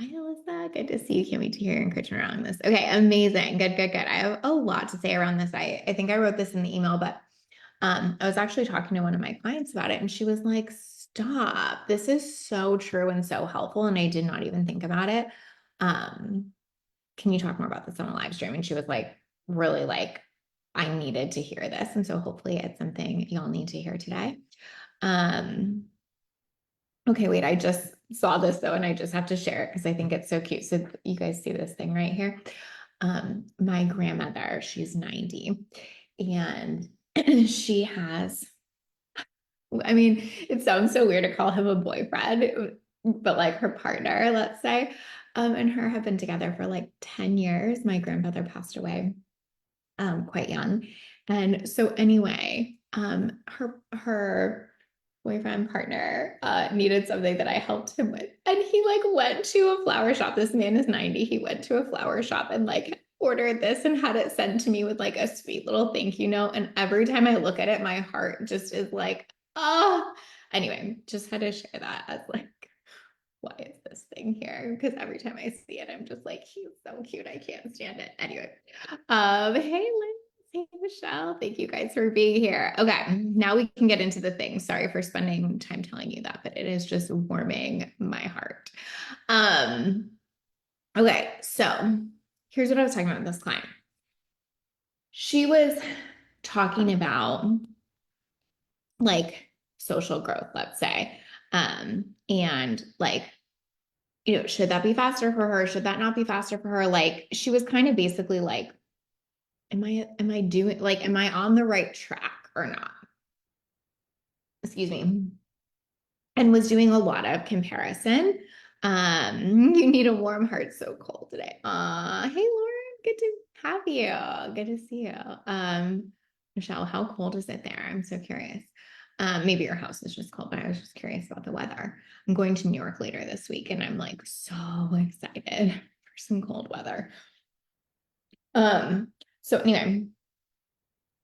Hi, Alyssa. Good to see you. Can't wait to hear your encouragement around this. Okay, amazing. Good, good, good. I have a lot to say around this. I think I wrote this in the email, but I was actually talking to one of my clients about it, and she was like, "Stop. This is so true and so helpful." And I did not even think about it. Um, can you talk more about this on a live stream? And she was like, really like, I needed to hear this. And so hopefully it's something y'all need to hear today. Um, Okay, wait, I just saw this though, and I just have to share it because I think it's so cute. So you guys see this thing right here? My grandmother, she's 90, and she has, I mean, it sounds so weird to call him a boyfriend, but like her partner, let's say, and her have been together for like 10 years. My grandmother passed away quite young. And so anyway, her boyfriend partner needed something that I helped him with. And he like went to a flower shop. This man is 90. He went to a flower shop and like ordered this and had it sent to me with like a sweet little thank you note. And every time I look at it, my heart just is like, oh, anyway, just had to share that as like, why is this thing here? Because every time I see it, I'm just like, he's so cute. I can't stand it. Anyway, hey, Liz. Hey, Michelle. Thank you guys for being here. Okay, now we can get into the thing. Sorry for spending time telling you that, but it is just warming my heart. Um, okay, so here's what I was talking about with this client. She was talking about like social growth, let's say. And like should that be faster for her? Should that not be faster for her? Like she was kind of basically like, am I doing like, am I on the right track or not? Excuse me. And was doing a lot of comparison. You need a warm heart, so cold today. Hey Lauren, good to have you. Good to see you. Michelle, how cold is it there? I'm so curious. Maybe your house is just cold, but I was just curious about the weather. I'm going to New York later this week, and I'm like so excited for some cold weather. So anyway,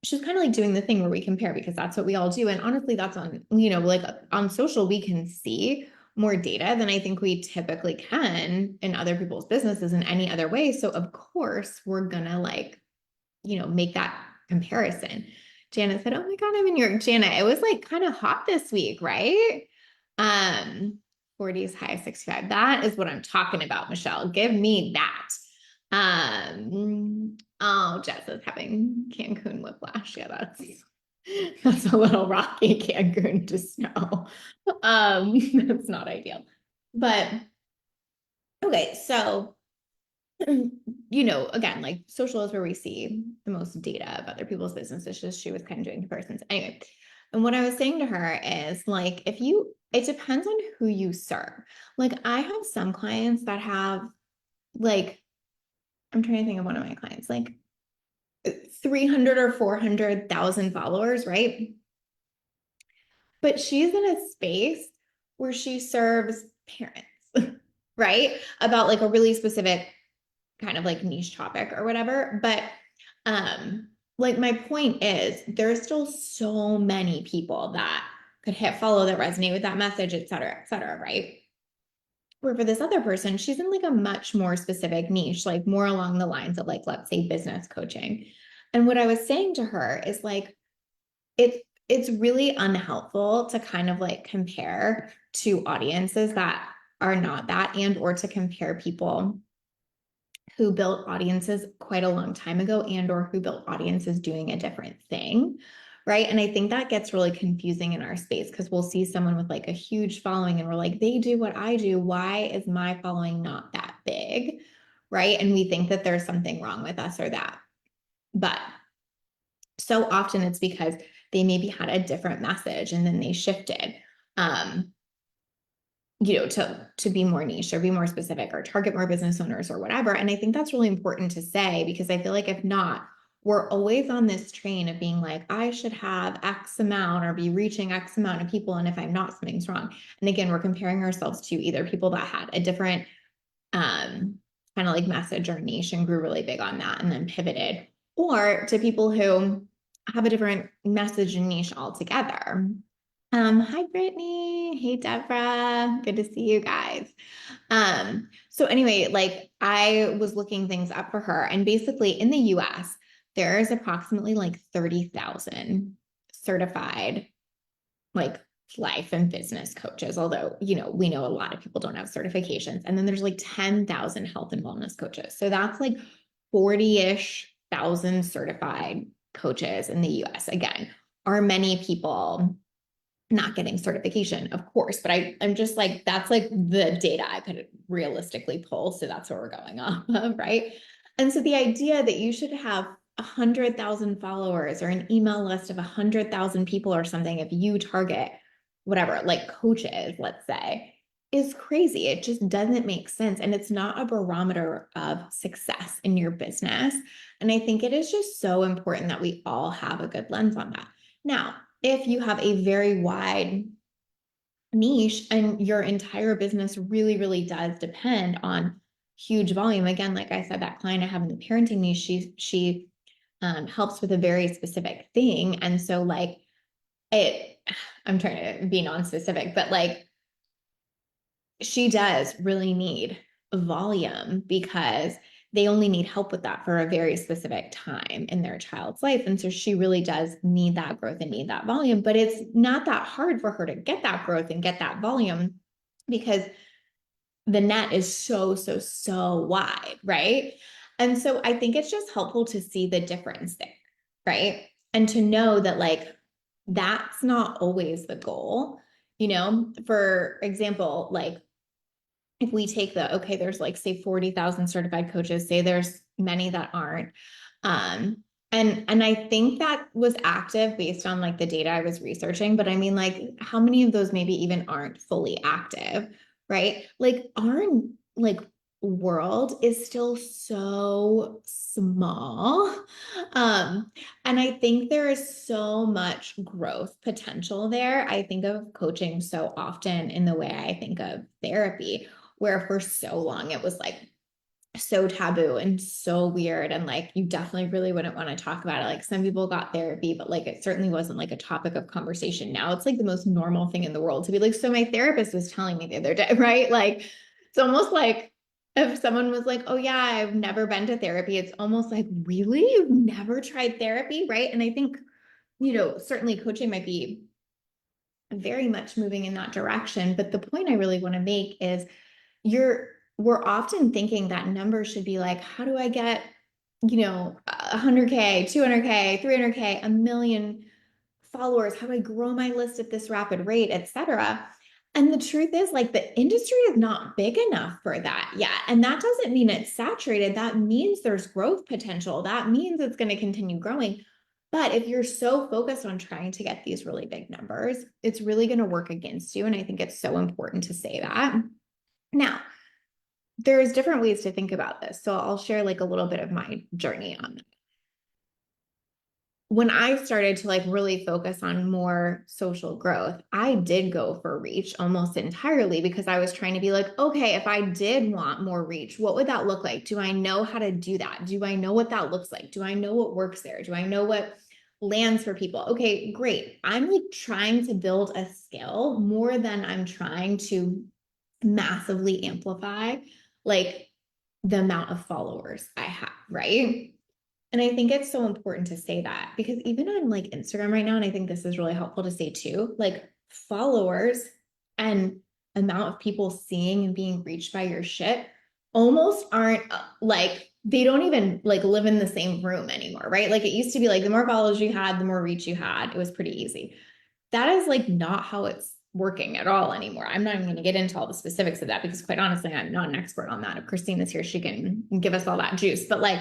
she's kind of like doing the thing where we compare because that's what we all do. And honestly, that's on, like on social, we can see more data than I think we typically can in other people's businesses in any other way. So of course, we're gonna like, make that comparison. Janet said, "Oh my God, I'm in New York." Janet, it was like kind of hot this week, right? Um, 40s, high 65. That is what I'm talking about, Michelle. Give me that. Oh, Jess is having Cancun whiplash. Yeah, that's a little rocky, Cancun to snow. That's not ideal. But okay, so again, like social is where we see the most data of other people's businesses. Just she was kind of doing comparisons. Anyway, and what I was saying to her is like, it depends on who you serve. Like, I have some clients that have like, I'm trying to think of one of my clients, like 300 or 400,000 followers, right? But she's in a space where she serves parents, right? About like a really specific kind of like niche topic or whatever. But like my point is there's still so many people that could hit follow that resonate with that message, et cetera, right? Where for this other person, she's in like a much more specific niche, like more along the lines of like, let's say business coaching. And what I was saying to her is like, it's really unhelpful to kind of like compare to audiences that are not that, and or to compare people who built audiences quite a long time ago and or who built audiences doing a different thing, right? And I think that gets really confusing in our space because we'll see someone with like a huge following and we're like, they do what I do, why is my following not that big, right? And we think that there's something wrong with us or that. But so often it's because they maybe had a different message and then they shifted. To be more niche or be more specific or target more business owners or whatever. And I think that's really important to say because I feel like if not, we're always on this train of being like, I should have X amount or be reaching X amount of people. And if I'm not, something's wrong. And again, we're comparing ourselves to either people that had a different kind of like message or niche and grew really big on that and then pivoted, or to people who have a different message and niche altogether. Hi Brittany. Hey Deborah. Good to see you guys. So anyway, like I was looking things up for her, and basically in the US, there's approximately like 30,000 certified like life and business coaches, although, we know a lot of people don't have certifications. And then there's like 10,000 health and wellness coaches. So that's like 40-ish thousand certified coaches in the US. Again, are many people not getting certification, of course, but I'm just like, that's like the data I could realistically pull. So that's what we're going off of, right? And so the idea that you should have 100,000 followers or an email list of 100,000 people or something, if you target whatever, like coaches, let's say, is crazy. It just doesn't make sense. And it's not a barometer of success in your business. And I think it is just so important that we all have a good lens on that. Now, if you have a very wide niche and your entire business really, really does depend on huge volume. Again, like I said, that client I have in the parenting niche, she helps with a very specific thing. And so like I'm trying to be non-specific, but like she does really need volume because they only need help with that for a very specific time in their child's life. And so she really does need that growth and need that volume, but it's not that hard for her to get that growth and get that volume because the net is so, so, so wide, right? And so I think it's just helpful to see the difference there, right? And to know that like that's not always the goal. For example, like if we take okay, there's like say 40,000 certified coaches, say there's many that aren't. And I think that was active based on like the data I was researching, but I mean, like, how many of those maybe even aren't fully active, right? Like our like world is still so small. And I think there is so much growth potential there. I think of coaching so often in the way I think of therapy, where for so long it was like so taboo and so weird. And like, you definitely really wouldn't want to talk about it. Like, some people got therapy, but like, it certainly wasn't like a topic of conversation. Now it's like the most normal thing in the world to be like, so my therapist was telling me the other day, right? Like, it's almost like if someone was like, oh yeah, I've never been to therapy, it's almost like, really? You've never tried therapy, right? And I think, certainly coaching might be very much moving in that direction. But the point I really want to make is we're often thinking that numbers should be like, how do I get, 100K, 200K, 300K, a million followers? How do I grow my list at this rapid rate, et cetera? And the truth is, like, the industry is not big enough for that yet. And that doesn't mean it's saturated. That means there's growth potential. That means it's going to continue growing. But if you're so focused on trying to get these really big numbers, it's really going to work against you. And I think it's so important to say that. Now, there's different ways to think about this. So I'll share like a little bit of my journey on that. When I started to like really focus on more social growth, I did go for reach almost entirely because I was trying to be like, okay, if I did want more reach, what would that look like? Do I know how to do that? Do I know what that looks like? Do I know what works there? Do I know what lands for people? Okay, great. I'm like trying to build a skill more than I'm trying to massively amplify like the amount of followers I have, right? And I think it's so important to say that because even on like Instagram right now, and I think this is really helpful to say too, like followers and amount of people seeing and being reached by your shit almost aren't like, they don't even like live in the same room anymore, right? Like it used to be like the more followers you had, the more reach you had. It was pretty easy. That is like not how it's working at all anymore. I'm not even going to get into all the specifics of that because quite honestly, I'm not an expert on that. If Christine is here, she can give us all that juice. But like,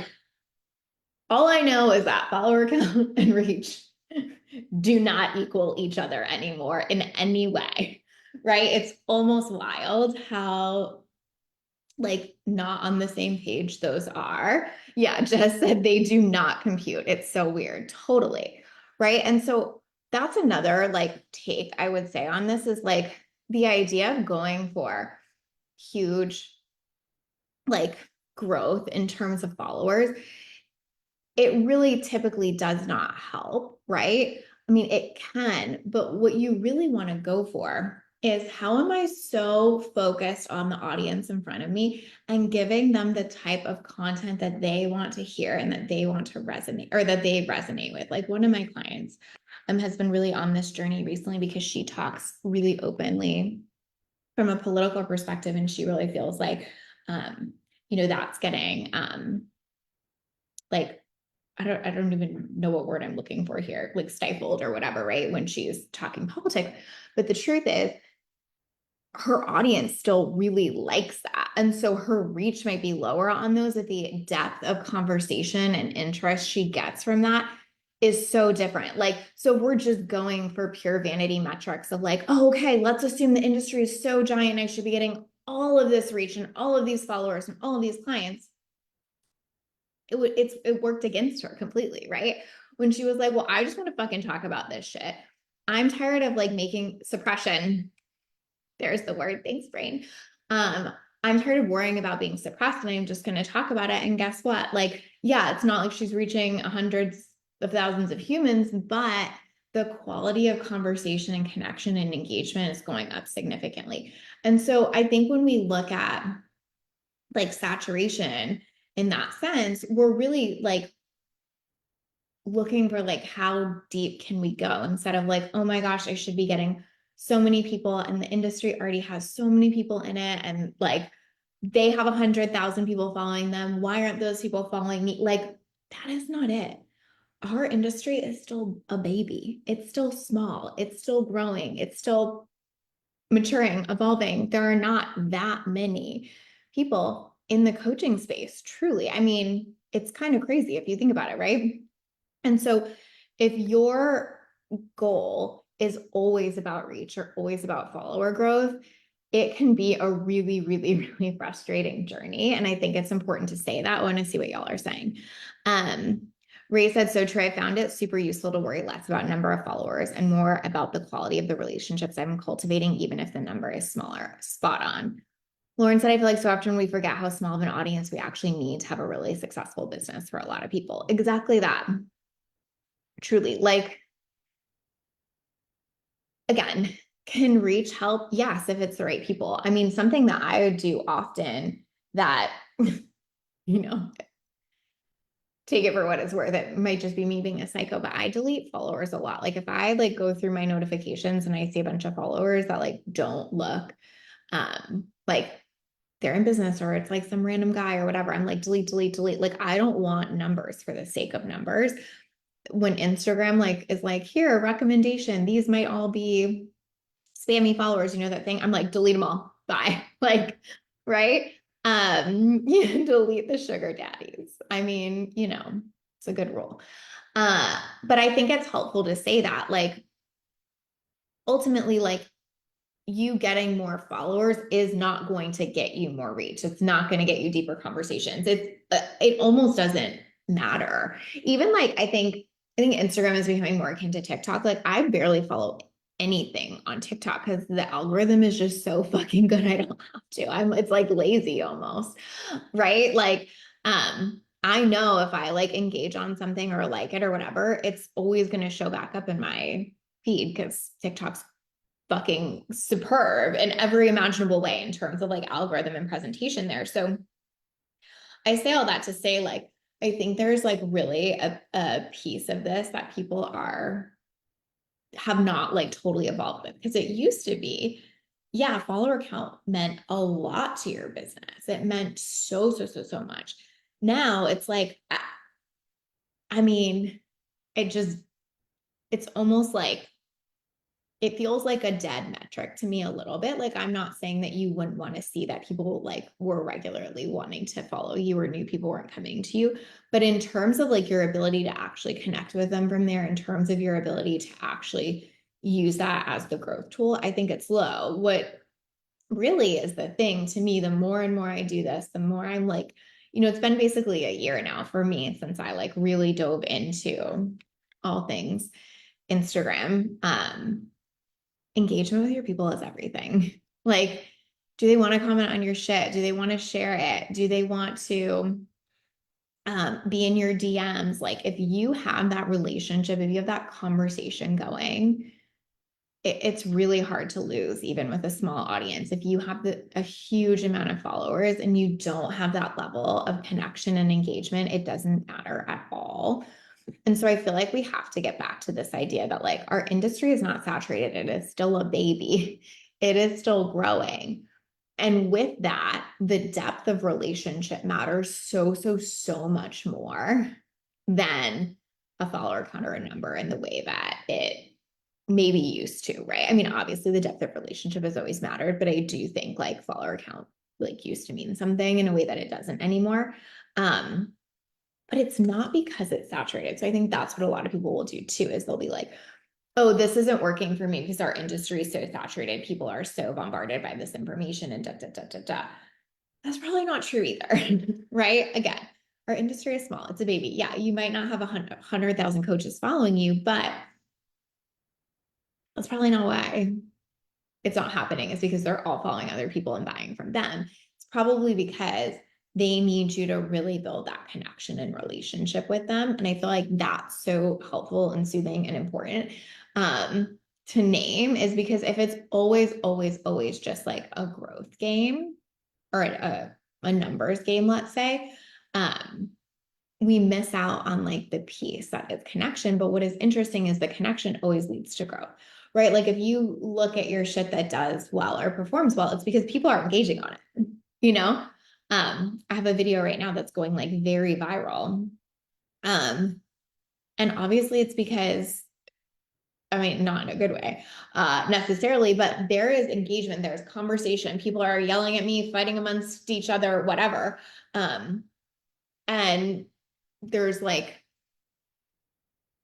all I know is that follower count and reach do not equal each other anymore in any way, right? It's almost wild how like not on the same page those are. Yeah, Jess said they do not compute. It's so weird. Totally. Right. And so that's another like take I would say on this is like the idea of going for huge like growth in terms of followers, it really typically does not help, right? I mean, it can, but what you really want to go for is how am I so focused on the audience in front of me and giving them the type of content that they want to hear and that they want to resonate or that they resonate with. Like one of my clients has been really on this journey recently because she talks really openly from a political perspective, and she really feels like, that's getting like I don't even know what word I'm looking for here, like stifled or whatever, right? When she's talking politics. But the truth is, her audience still really likes that. And so her reach might be lower on those, but the depth of conversation and interest she gets from that is so different. Like, so we're just going for pure vanity metrics of like, oh, okay, let's assume the industry is so giant. I should be getting all of this reach and all of these followers and all of these clients. It worked against her completely, right? When she was like, well, I just want to fucking talk about this shit. I'm tired of like making suppression. There's the word. Thanks, brain. Um, I'm tired of worrying about being suppressed and I'm just going to talk about it. And guess what? Like, yeah, it's not like she's reaching hundreds of thousands of humans, but the quality of conversation and connection and engagement is going up significantly. And so I think when we look at like saturation in that sense, we're really like looking for like how deep can we go instead of like, oh my gosh, I should be getting so many people and the industry already has so many people in it and like they have 100,000 people following them. Why aren't those people following me? Like that is not it. Our industry is still a baby. It's still small. It's still growing. It's still maturing, evolving. There are not that many people in the coaching space, truly. I mean, it's kind of crazy if you think about it, right? And so if your goal is always about reach or always about follower growth, it can be a really, really, really frustrating journey. And I think it's important to say that. I want to see what y'all are saying. Ray said, so true. I found it super useful to worry less about number of followers and more about the quality of the relationships I'm cultivating, even if the number is smaller. Spot on. Lauren said, I feel like so often we forget how small of an audience we actually need to have a really successful business for a lot of people. Exactly that. Truly, like, again, can reach help? Yes, if it's the right people. I mean, something that I do often that, you know, take it for what it's worth. It might just be me being a psycho, but I delete followers a lot. Like if I like go through my notifications and I see a bunch of followers that like don't look like they're in business or it's like some random guy or whatever, I'm like delete, delete, delete. Like I don't want numbers for the sake of numbers. When Instagram like is like, here, a recommendation, these might all be spammy followers, you know, that thing. I'm like, delete them all. Bye. Like, right? Delete the sugar daddies. I mean, it's a good rule. But I think it's helpful to say that, like, ultimately, like, you getting more followers is not going to get you more reach. It's not going to get you deeper conversations. It almost doesn't matter. Even like I think Instagram is becoming more akin to TikTok. Like I barely follow anything on TikTok because the algorithm is just so fucking good. I don't have to. It's like lazy almost, right? Like I know if I like engage on something or like it or whatever, it's always going to show back up in my feed because TikTok's fucking superb in every imaginable way in terms of like algorithm and presentation there. So I say all that to say, like, I think there's like really a piece of this that people have not like totally evolved with because it used to be, yeah, follower count meant a lot to your business. It meant so, so, so, so much. Now it's like, I mean, it's almost like it feels like a dead metric to me a little bit. Like I'm not saying that you wouldn't want to see that people like were regularly wanting to follow you or new people weren't coming to you. But in terms of like your ability to actually connect with them from there, in terms of your ability to actually use that as the growth tool, I think it's low. What really is the thing to me, the more and more I do this, the more I'm like, it's been basically a year now for me since I like really dove into all things Instagram. Engagement with your people is everything. Like, do they want to comment on your shit? Do they want to share it? Do they want to be in your DMs. Like if you have that relationship, if you have that conversation going, it's really hard to lose, even with a small audience. If you have a huge amount of followers and you don't have that level of connection and engagement, it doesn't matter at all. And so I feel like we have to get back to this idea that like our industry is not saturated. It is still a baby. It is still growing. And with that, the depth of relationship matters so much more than a follower count or a number in the way that it maybe used to, right? I mean, obviously the depth of relationship has always mattered, but I do think like follower count like used to mean something in a way that it doesn't anymore. But it's not because it's saturated. So I think that's what a lot of people will do too, is they'll be like, oh, this isn't working for me because our industry is so saturated. People are so bombarded by this information and da, da, da, da, da. That's probably not true either, right? Again, our industry is small. It's a baby. Yeah, you might not have 100,000 coaches following you, but that's probably not why it's not happening. It's because they're all following other people and buying from them. It's probably because they need you to really build that connection and relationship with them. And I feel like that's so helpful and soothing and important to name, is because if it's always just like a growth game or a numbers game, let's say, we miss out on like the piece that is connection. But what is interesting is the connection always leads to growth, right? Like if you look at your shit that does well or performs well, it's because people are engaging on it, you know? I have a video right now that's going like very viral. And obviously it's because, I mean, not in a good way, necessarily, but there is engagement, there's conversation. People are yelling at me, fighting amongst each other, whatever. And there's like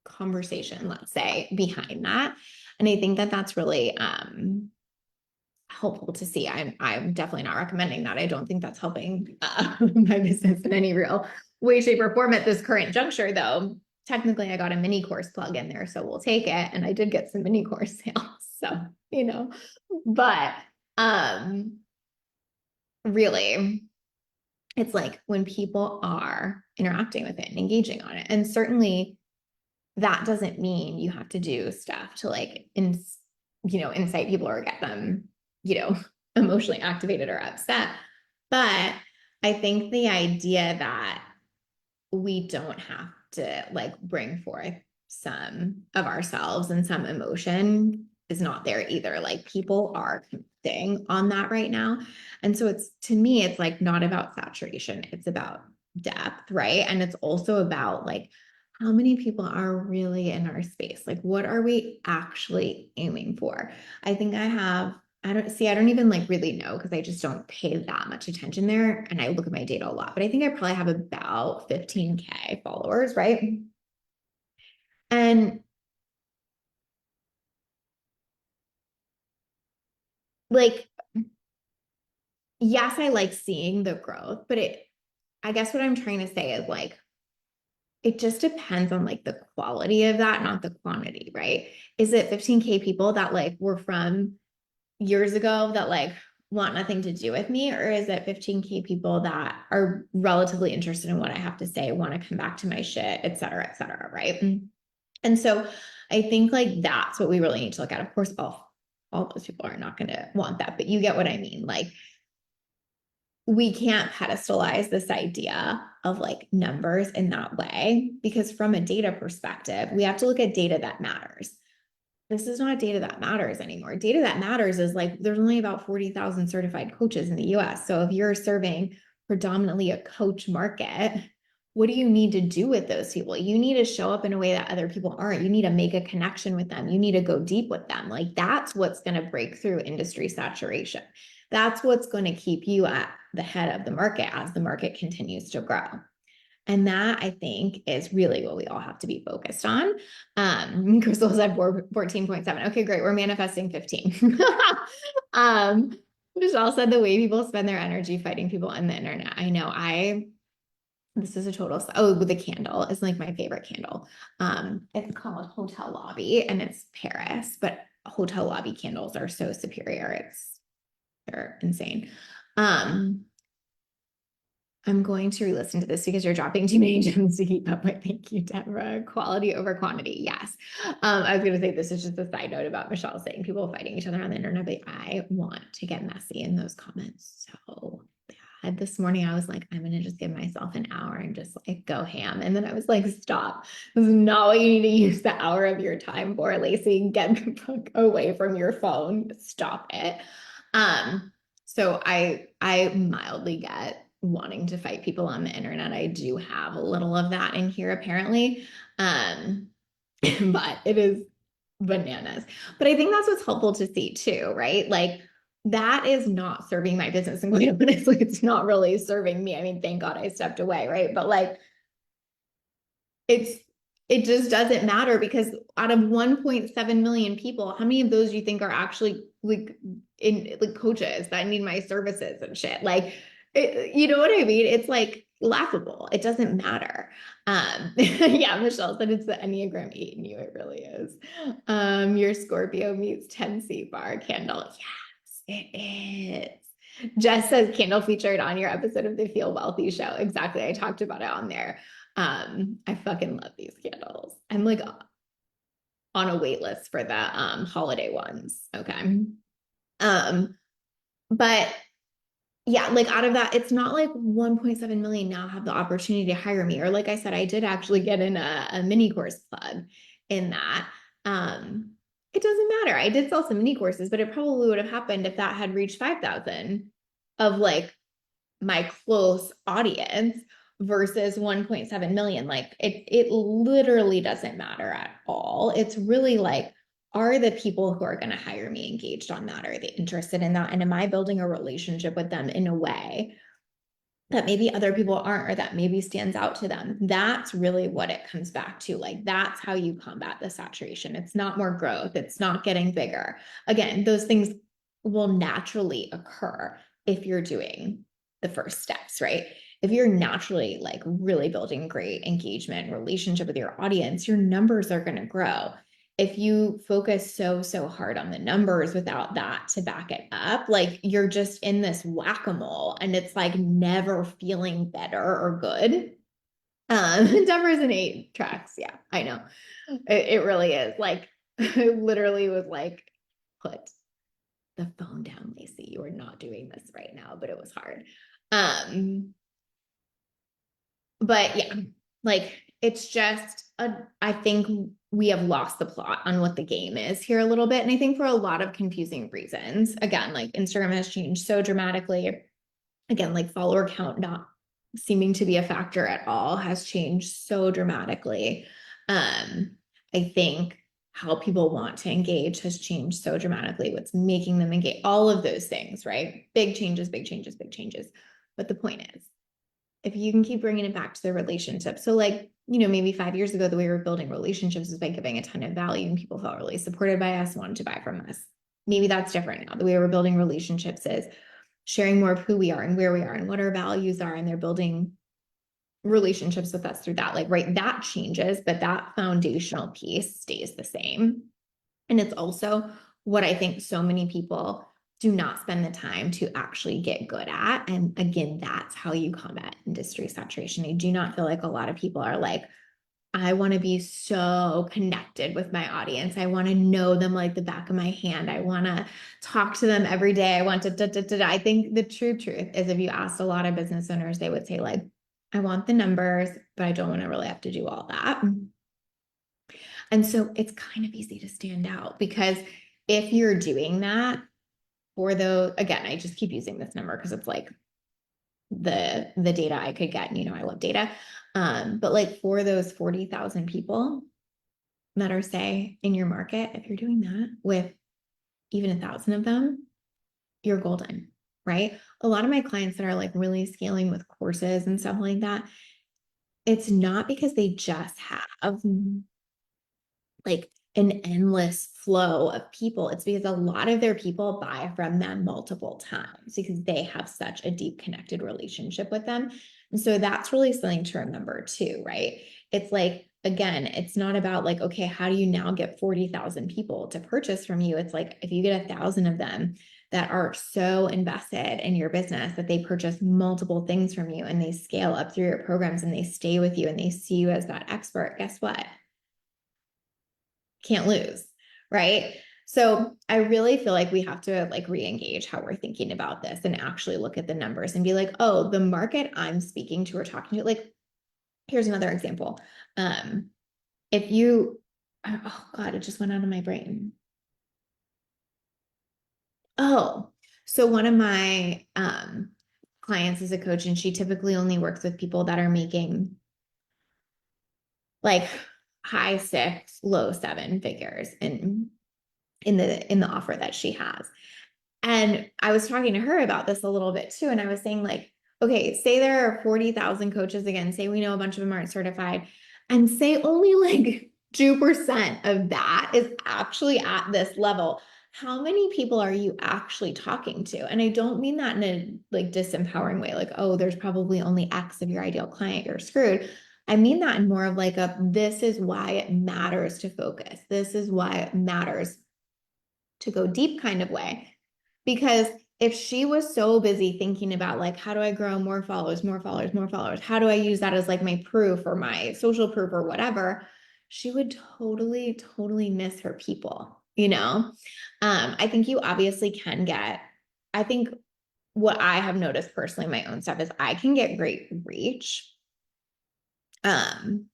conversation, let's say, behind that. And I think that that's really helpful to see. I'm definitely not recommending that. I don't think that's helping my business in any real way, shape, or form at this current juncture, though. Technically, I got a mini course plug in there, so we'll take it. And I did get some mini course sales. So, you know, but really, it's like when people are interacting with it and engaging on it. And certainly that doesn't mean you have to do stuff to like, incite people or get them, emotionally activated or upset. But I think the idea that we don't have to like bring forth some of ourselves and some emotion is not there either. Like people are connecting on that right now. And so it's, to me, it's like not about saturation. It's about depth, right? And it's also about like, how many people are really in our space? Like, what are we actually aiming for? I think I don't even like really know, because I just don't pay that much attention there. And I look at my data a lot, but I think I probably have about 15K followers, right? And like, yes, I like seeing the growth, but I guess what I'm trying to say is like, it just depends on like the quality of that, not the quantity, right? Is it 15K people that like were from years ago that like want nothing to do with me, or is it 15K people that are relatively interested in what I have to say, want to come back to my shit, et cetera, right? And so I think like that's what we really need to look at. Of course, all those people are not going to want that, but you get what I mean. Like we can't pedestalize this idea of like numbers in that way, because from a data perspective, we have to look at data that matters. This is not data that matters anymore. Data that matters is like there's only about 40,000 certified coaches in the US. So if you're serving predominantly a coach market, what do you need to do with those people? You need to show up in a way that other people aren't. You need to make a connection with them. You need to go deep with them. Like that's what's going to break through industry saturation. That's what's going to keep you at the head of the market as the market continues to grow. And that I think is really what we all have to be focused on. Crystal said 14.7. Okay, great. We're manifesting 15. Michelle said the way people spend their energy fighting people on the internet. I know this is a total, the candle is like my favorite candle. It's called Hotel Lobby and it's Paris, but Hotel Lobby candles are so superior. They're insane. I'm going to re-listen to this because you're dropping too many gems to keep up with. Thank you, Deborah. Quality over quantity. Yes. I was going to say this is just a side note about Michelle saying people fighting each other on the internet, but I want to get messy in those comments so bad. This morning I was like, I'm going to just give myself an hour and just like go ham. And then I was like, stop. This is not what you need to use the hour of your time for, Lacey. Get the fuck away from your phone. Stop it. So I mildly get wanting to fight people on the internet. I do have a little of that in here apparently. But it is bananas. But I think that's what's helpful to see too, right? Like that is not serving my business. And quite honestly, it's not really serving me. I mean, thank God I stepped away, right? But like it just doesn't matter because out of 1.7 million people, how many of those do you think are actually like in like coaches that need my services and shit? Like, you know what I mean? It's like laughable. It doesn't matter. Yeah, Michelle said it's the Enneagram 8 in you. It really is. Your Scorpio meets 10C bar candle. Yes, it is. Jess says candle featured on your episode of the Feel Wealthy show. Exactly. I talked about it on there. I fucking love these candles. I'm like on a wait list for the holiday ones. Okay. But yeah, like out of that, it's not like 1.7 million now have the opportunity to hire me. Or like I said, I did actually get in a mini course plug in that. It doesn't matter. I did sell some mini courses, but it probably would have happened if that had reached 5,000 of like my close audience versus 1.7 million. Like it literally doesn't matter at all. It's really like, are the people who are going to hire me engaged on that? Are they interested in that? And am I building a relationship with them in a way that maybe other people aren't, or that maybe stands out to them? That's really what it comes back to. Like, that's how you combat the saturation. It's not more growth. It's not getting bigger. Again, those things will naturally occur if you're doing the first steps, right? If you're naturally like really building great engagement, relationship with your audience, your numbers are going to grow. If you focus so hard on the numbers without that to back it up, like you're just in this whack-a-mole and it's like never feeling better or good. Deborah's in 8 tracks. Yeah, I know. It really is. Like, I literally was like, put the phone down, Lacey. You are not doing this right now, but it was hard. But yeah, like it's just I think we have lost the plot on what the game is here a little bit. And I think for a lot of confusing reasons. Again, like Instagram has changed so dramatically. Again, like follower count not seeming to be a factor at all has changed so dramatically. I think how people want to engage has changed so dramatically. What's making them engage, all of those things, right? Big changes, big changes, big changes. But the point is, if you can keep bringing it back to the relationship. So like, you know, maybe 5 years ago, the way we were building relationships was by giving a ton of value and people felt really supported by us, wanted to buy from us. Maybe that's different now. The way we're building relationships is sharing more of who we are and where we are and what our values are. And they're building relationships with us through that. Like, right, that changes, but that foundational piece stays the same. And it's also what I think so many people do not spend the time to actually get good at. And again, that's how you combat industry saturation. I do not feel like a lot of people are like, I want to be so connected with my audience. I want to know them like the back of my hand. I want to talk to them every day. I want to da, da, da, da. I think the true truth is if you asked a lot of business owners, they would say like, I want the numbers, but I don't want to really have to do all that. And so it's kind of easy to stand out because if you're doing that for the, again, I just keep using this number because it's like the data I could get, and you know, I love data. But like for those 40,000 people that are say in your market, if you're doing that with even 1,000 of them, you're golden, right? A lot of my clients that are like really scaling with courses and stuff like that, it's not because they just have like an endless flow of people. It's because a lot of their people buy from them multiple times because they have such a deep connected relationship with them. And so that's really something to remember too, right? It's like, again, it's not about like, okay, how do you now get 40,000 people to purchase from you? It's like, if you get 1,000 of them that are so invested in your business that they purchase multiple things from you and they scale up through your programs and they stay with you and they see you as that expert, guess what? Can't lose, right? So I really feel like we have to like re-engage how we're thinking about this and actually look at the numbers and be like, oh, the market I'm speaking to or talking to, like, here's another example. If you, oh God, it just went out of my brain. Oh, so one of my clients is a coach and she typically only works with people that are making like high six, low seven figures in the offer that she has. And I was talking to her about this a little bit too. And I was saying, like, okay, say there are 40,000 coaches again, say we know a bunch of them aren't certified, and say only like 2% of that is actually at this level. How many people are you actually talking to? And I don't mean that in a like disempowering way, like, oh, there's probably only X of your ideal client, you're screwed. I mean that in more of like a, this is why it matters to focus. This is why it matters to go deep kind of way. Because if she was so busy thinking about like, how do I grow more followers, more followers, more followers? How do I use that as like my proof or my social proof or whatever? She would totally, totally miss her people, you know? I think you obviously can get, I think what I have noticed personally in my own stuff is I can get great reach um,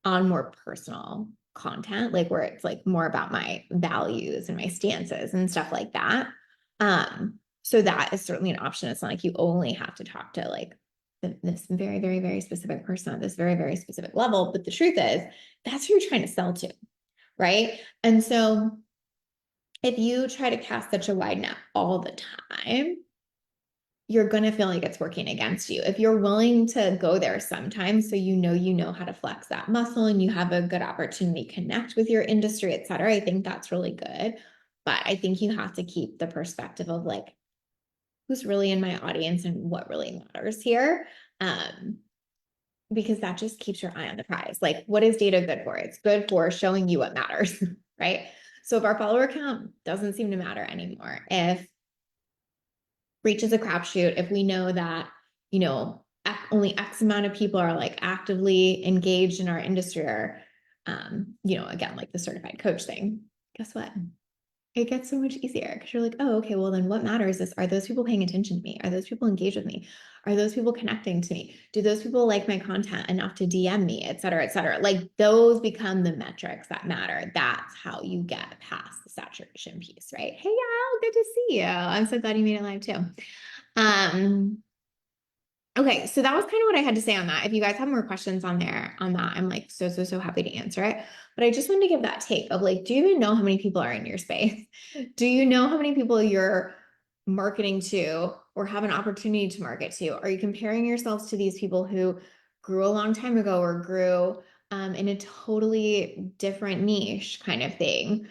on more personal content, like where it's like more about my values and my stances and stuff like that. So that is certainly an option. It's not like you only have to talk to like this very, very, very specific person at this very, very specific level. But the truth is, that's who you're trying to sell to, right? And so if you try to cast such a wide net all the time, you're going to feel like it's working against you. If you're willing to go there sometimes, so you know how to flex that muscle and you have a good opportunity to connect with your industry, et cetera, I think that's really good. But I think you have to keep the perspective of like, who's really in my audience and what really matters here. Because that just keeps your eye on the prize. Like, what is data good for? It's good for showing you what matters, right? So if our follower count doesn't seem to matter anymore, if reach is a crapshoot, if we know that, you know, only X amount of people are like actively engaged in our industry or, you know, again, like the certified coach thing, guess what? It gets so much easier because you're like, oh, okay, well, then what matters is, are those people paying attention to me? Are those people engaged with me? Are those people connecting to me? Do those people like my content enough to DM me, et cetera, et cetera? Like those become the metrics that matter. That's how you get past the saturation piece, right? Hey, y'all, good to see you. I'm so glad you made it live too. Um, Okay, so that was kind of what I had to say on that. If you guys have more questions on there on that, I'm like so happy to answer it. But I just wanted to give that take of like, do you even know how many people are in your space? Do you know how many people you're marketing to or have an opportunity to market to? Are you comparing yourselves to these people who grew a long time ago or grew in a totally different niche kind of thing?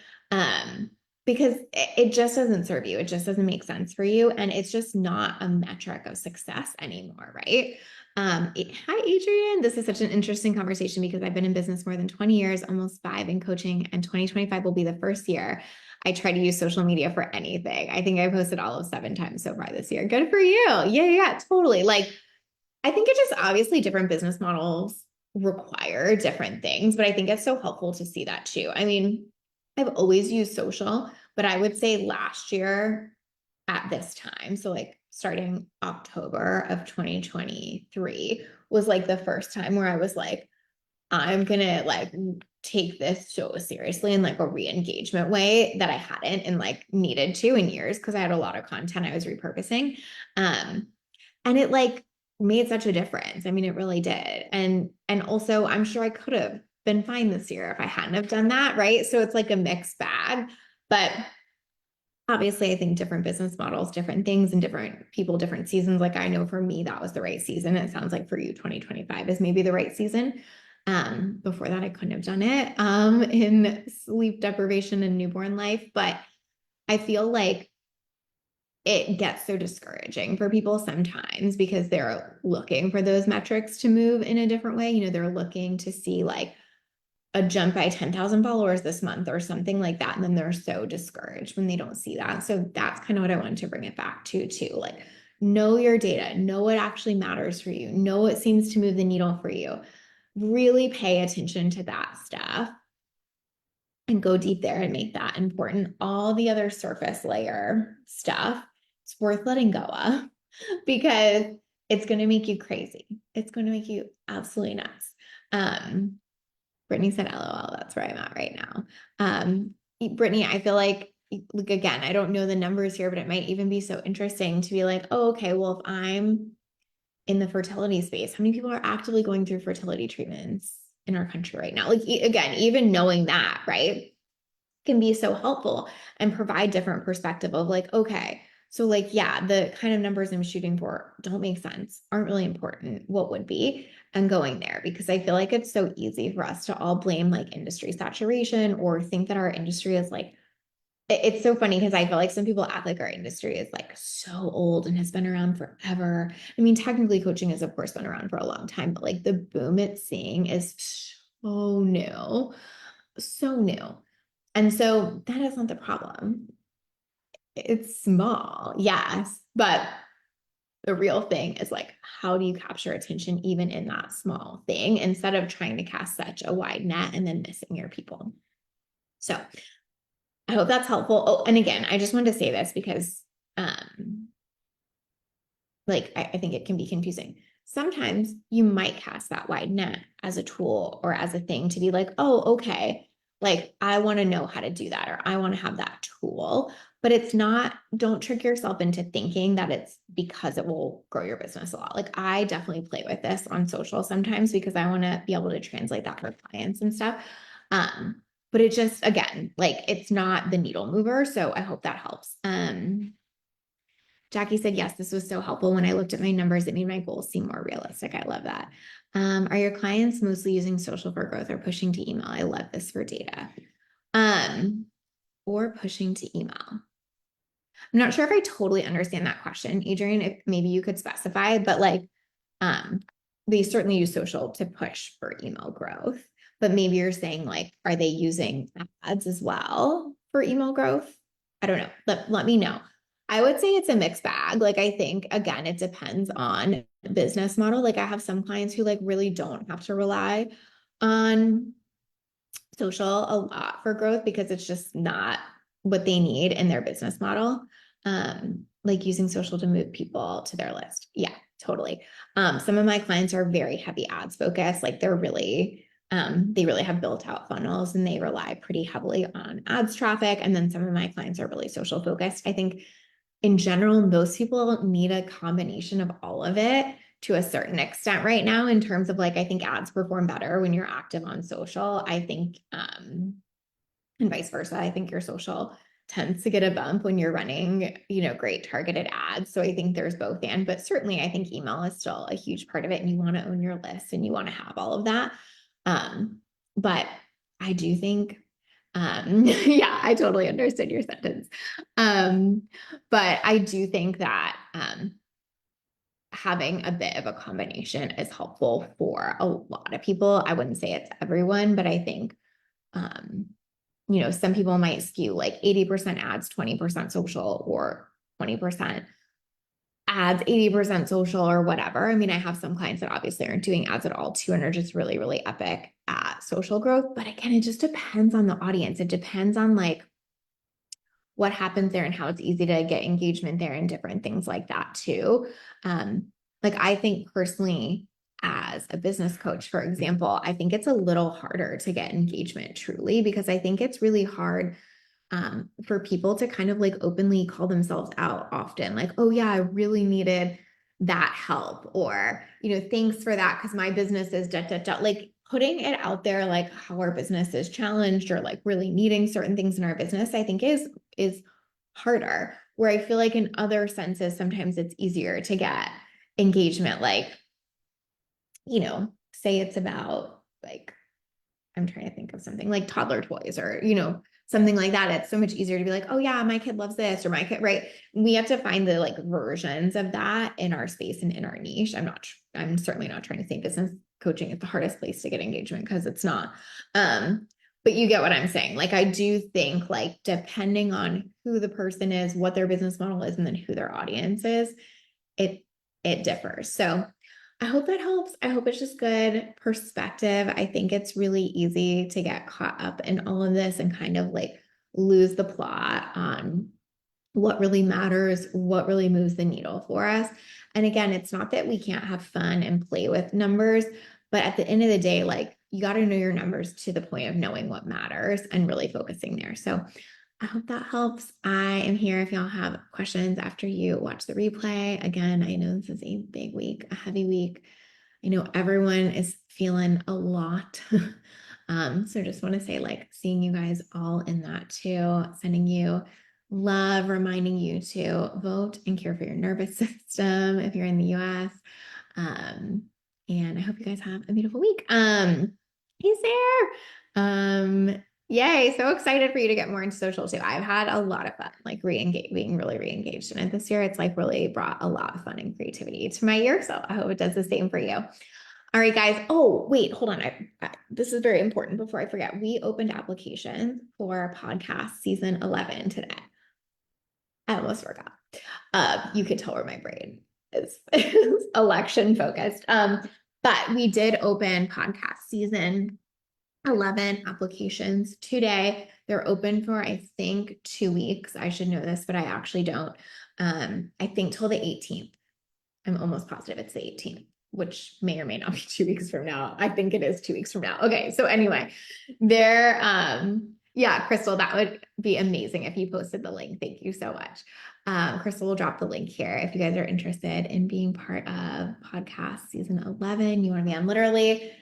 Because it just doesn't serve you. It just doesn't make sense for you. And it's just not a metric of success anymore, right? Hi, Adrian. This is such an interesting conversation because I've been in business more than 20 years, almost 5 in coaching, and 2025 will be the first year I try to use social media for anything. I think I posted all of 7 times so far this year. Good for you. Yeah, totally. Like, I think it's just obviously different business models require different things, but I think it's so helpful to see that too. I mean, I've always used social, but I would say last year at this time, so like starting October of 2023 was like the first time where I was like, I'm gonna like take this so seriously in like a re-engagement way that I hadn't and like needed to in years because I had a lot of content I was repurposing. And it like made such a difference. I mean, it really did. And also I'm sure I could have been fine this year if I hadn't have done that, right? So it's like a mixed bag. But obviously I think different business models, different things and different people, different seasons. Like I know for me, that was the right season. It sounds like for you, 2025 is maybe the right season. Before that, I couldn't have done it in sleep deprivation and newborn life. But I feel like it gets so discouraging for people sometimes because they're looking for those metrics to move in a different way. You know, they're looking to see like, a jump by 10,000 followers this month or something like that. And then they're so discouraged when they don't see that. So that's kind of what I wanted to bring it back to too. Like, know your data, know what actually matters for you, know what seems to move the needle for you. Really pay attention to that stuff and go deep there and make that important. All the other surface layer stuff, it's worth letting go of because it's going to make you crazy. It's going to make you absolutely nuts. Brittany said, LOL, that's where I'm at right now. Brittany, I feel like again, I don't know the numbers here, but it might even be so interesting to be like, oh, okay, well, if I'm in the fertility space, how many people are actively going through fertility treatments in our country right now? Like, again, even knowing that, right, can be so helpful and provide different perspective of like, okay, so like, yeah, the kind of numbers I'm shooting for don't make sense, aren't really important. What would be? And going there, because I feel like it's so easy for us to all blame like industry saturation or think that our industry is like, it's so funny because I feel like some people act like our industry is like so old and has been around forever. I mean, technically coaching has of course been around for a long time, but like the boom it's seeing is so new, so new. And so that is not the problem. It's small, yes, but the real thing is like, how do you capture attention even in that small thing instead of trying to cast such a wide net and then missing your people? So I hope that's helpful. Oh, and again, I just wanted to say this because like I think it can be confusing. Sometimes you might cast that wide net as a tool or as a thing to be like, oh, okay, like I want to know how to do that or I want to have that tool. But it's not, don't trick yourself into thinking that it's because it will grow your business a lot. Like I definitely play with this on social sometimes because I want to be able to translate that for clients and stuff. But it just, again, like it's not the needle mover. So I hope that helps. Jackie said, yes, this was so helpful. When I looked at my numbers, it made my goals seem more realistic. I love that. Are your clients mostly using social for growth or pushing to email? I love this for data. Or pushing to email. I'm not sure if I totally understand that question, Adrian, if maybe you could specify, but like, they certainly use social to push for email growth, but maybe you're saying like, are they using ads as well for email growth? I don't know. Let me know. I would say it's a mixed bag. Like, I think, again, it depends on business model. Like I have some clients who like really don't have to rely on social a lot for growth because it's just not what they need in their business model. Like using social to move people to their list. Yeah, totally. Some of my clients are very heavy ads focused. Like they're really, they really have built out funnels and they rely pretty heavily on ads traffic. And then some of my clients are really social focused. I think in general, most people need a combination of all of it to a certain extent right now in terms of like, I think ads perform better when you're active on social. I think, and vice versa. I think your social tends to get a bump when you're running, great targeted ads. So I think there's both and, but certainly I think email is still a huge part of it and you want to own your list and you want to have all of that. But I do think, yeah, I totally understood your sentence. But I do think that, having a bit of a combination is helpful for a lot of people. I wouldn't say it's everyone, but I think, some people might skew like 80% ads, 20% social, or 20% ads, 80% social, or whatever. I mean, I have some clients that obviously aren't doing ads at all too, and are just really, really epic at social growth. But again, it just depends on the audience. It depends on like what happens there and how it's easy to get engagement there and different things like that too. Like I think personally, as a business coach, for example, I think it's a little harder to get engagement truly because I think it's really hard for people to kind of like openly call themselves out often. Like, oh yeah, I really needed that help, or, thanks for that because my business is da, da, da. Like putting it out there, like how our business is challenged or like really needing certain things in our business, I think is harder. Where I feel like in other senses, sometimes it's easier to get engagement. Like, say it's about like, I'm trying to think of something like toddler toys or, something like that. It's so much easier to be like, oh yeah, my kid loves this or my kid, right? We have to find the like versions of that in our space and in our niche. I'm certainly not trying to say business coaching is the hardest place to get engagement because it's not. But you get what I'm saying. Like, I do think like depending on who the person is, what their business model is, and then who their audience is, it differs. So I hope that helps. I hope it's just good perspective. I think it's really easy to get caught up in all of this and kind of like lose the plot on what really matters, what really moves the needle for us. And again, it's not that we can't have fun and play with numbers, but at the end of the day, like you got to know your numbers to the point of knowing what matters and really focusing there. So I hope that helps. I am here if y'all have questions after you watch the replay. Again, I know this is a big week, a heavy week. I know everyone is feeling a lot. So just want to say, like, seeing you guys all in that too, sending you love, reminding you to vote and care for your nervous system if you're in the US. And I hope you guys have a beautiful week. Hey, Sarah. Yay, so excited for you to get more into social too. I've had a lot of fun, like being really re-engaged in it this year. It's like really brought a lot of fun and creativity to my year. So I hope it does the same for you. All right, guys. Oh, wait, hold on. This is very important before I forget. We opened applications for podcast season 11 today. I almost forgot. You could tell where my brain is election focused. But we did open podcast season 11 applications today. They're open for, I think, 2 weeks. I should know this, but I actually don't. I think till the 18th. I'm almost positive it's the 18th, which may or may not be 2 weeks from now. I think it is 2 weeks from now. Okay. So anyway, yeah, Crystal, that would be amazing if you posted the link. Thank you so much. Crystal will drop the link here. If you guys are interested in being part of podcast season 11, you want to be on literally,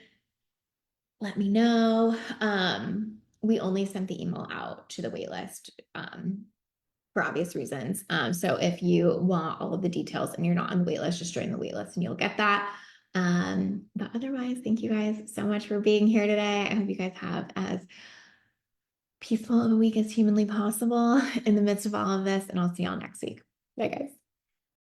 let me know. We only sent the email out to the waitlist for obvious reasons. So if you want all of the details and you're not on the waitlist, just join the waitlist and you'll get that. But otherwise, thank you guys so much for being here today. I hope you guys have as peaceful of a week as humanly possible in the midst of all of this, and I'll see y'all next week. Bye, guys.